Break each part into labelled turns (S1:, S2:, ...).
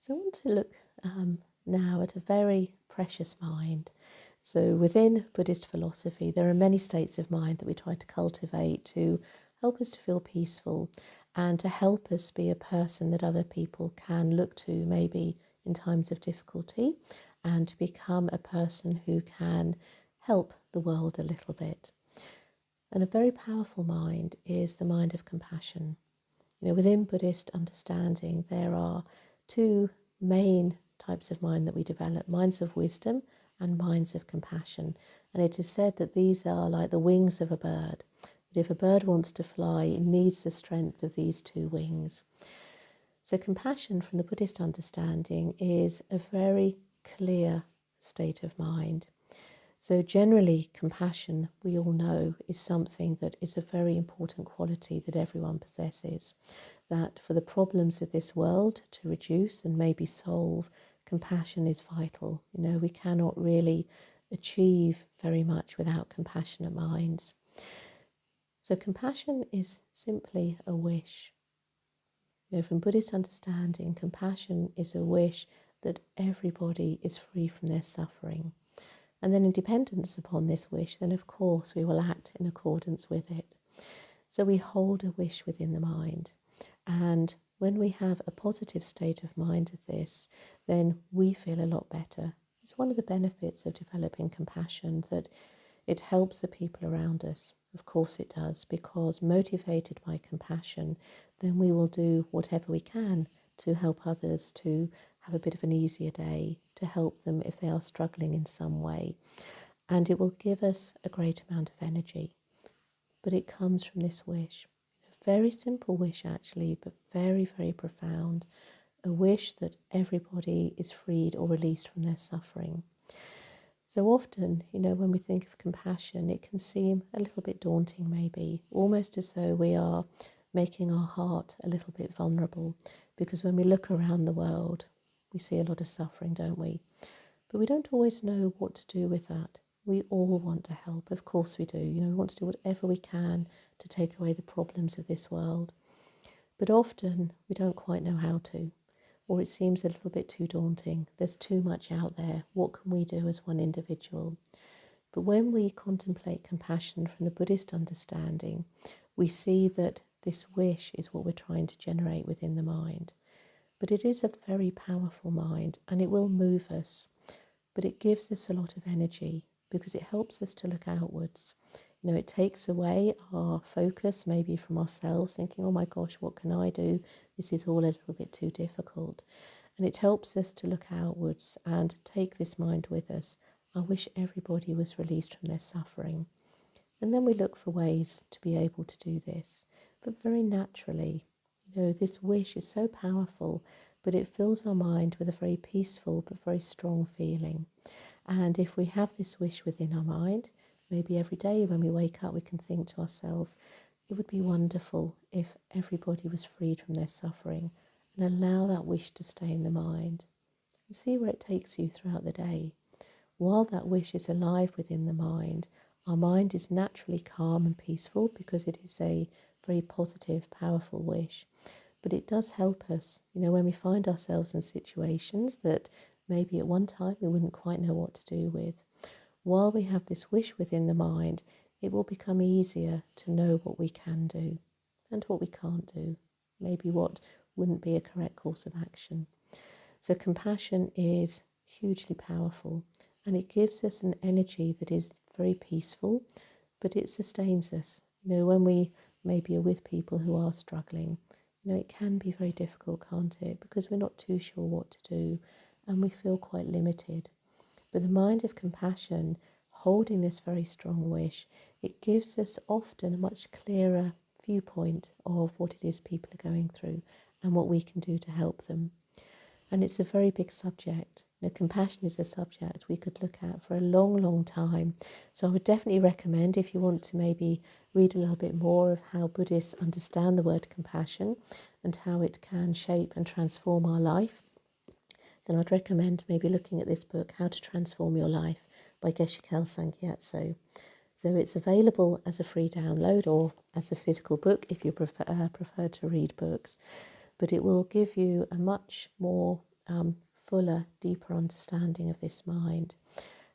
S1: So I want to look now at a very precious mind. So within Buddhist philosophy, there are many states of mind that we try to cultivate to help us to feel peaceful and to help us be a person that other people can look to maybe in times of difficulty, and to become a person who can help the world a little bit. And a very powerful mind is the mind of compassion. Within Buddhist understanding, there are two main types of mind that we develop: minds of wisdom and minds of compassion. And it is said that these are like the wings of a bird. That if a bird wants to fly, it needs the strength of these two wings. So compassion, from the Buddhist understanding, is a very clear state of mind. So generally, compassion, we all know, is something that is a very important quality that everyone possesses. That for the problems of this world to reduce and maybe solve, compassion is vital. We cannot really achieve very much without compassionate minds. So compassion is simply a wish. From Buddhist understanding, compassion is a wish that everybody is free from their suffering. And then in dependence upon this wish, then of course we will act in accordance with it. So we hold a wish within the mind. And when we have a positive state of mind of this, then we feel a lot better. It's one of the benefits of developing compassion, that it helps the people around us. Of course it does, because motivated by compassion, then we will do whatever we can to help others to have a bit of an easier day, to help them if they are struggling in some way. And it will give us a great amount of energy. But it comes from this wish. A very simple wish actually, but very, very profound. A wish that everybody is freed or released from their suffering. So often, when we think of compassion, it can seem a little bit daunting maybe, almost as though we are making our heart a little bit vulnerable, because when we look around the world, we see a lot of suffering, don't we? But we don't always know what to do with that. We all want to help, of course we do. We want to do whatever we can to take away the problems of this world. But often we don't quite know how to, or it seems a little bit too daunting. There's too much out there. What can we do as one individual? But when we contemplate compassion from the Buddhist understanding, we see that this wish is what we're trying to generate within the mind. But it is a very powerful mind, and it will move us. But it gives us a lot of energy because it helps us to look outwards. It takes away our focus maybe from ourselves, thinking, oh my gosh, what can I do? This is all a little bit too difficult. And it helps us to look outwards and take this mind with us. I wish everybody was released from their suffering. And then we look for ways to be able to do this. But very naturally, this wish is so powerful, but it fills our mind with a very peaceful but very strong feeling. And if we have this wish within our mind, maybe every day when we wake up we can think to ourselves, it would be wonderful if everybody was freed from their suffering, and allow that wish to stay in the mind. And see where it takes you throughout the day. While that wish is alive within the mind, our mind is naturally calm and peaceful because it is a very positive, powerful wish. But it does help us, when we find ourselves in situations that maybe at one time we wouldn't quite know what to do with. While we have this wish within the mind, it will become easier to know what we can do and what we can't do, maybe what wouldn't be a correct course of action. So compassion is hugely powerful, and it gives us an energy that is very peaceful, but it sustains us. When we maybe are with people who are struggling, it can be very difficult, can't it? Because we're not too sure what to do and we feel quite limited. But the mind of compassion, holding this very strong wish, it gives us often a much clearer viewpoint of what it is people are going through and what we can do to help them. And it's a very big subject. Compassion is a subject we could look at for a long, long time. So I would definitely recommend, if you want to maybe read a little bit more of how Buddhists understand the word compassion and how it can shape and transform our life, then I'd recommend maybe looking at this book, How to Transform Your Life by Geshe-Kal Sangyatso. So it's available as a free download or as a physical book if you prefer to read books. But it will give you a much more fuller, deeper understanding of this mind.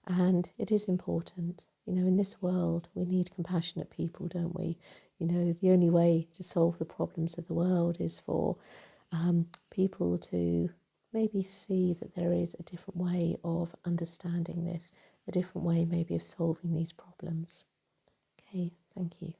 S1: And it is important, in this world, we need compassionate people, don't we? The only way to solve the problems of the world is for people to maybe see that there is a different way of understanding this, a different way maybe of solving these problems. Okay, thank you.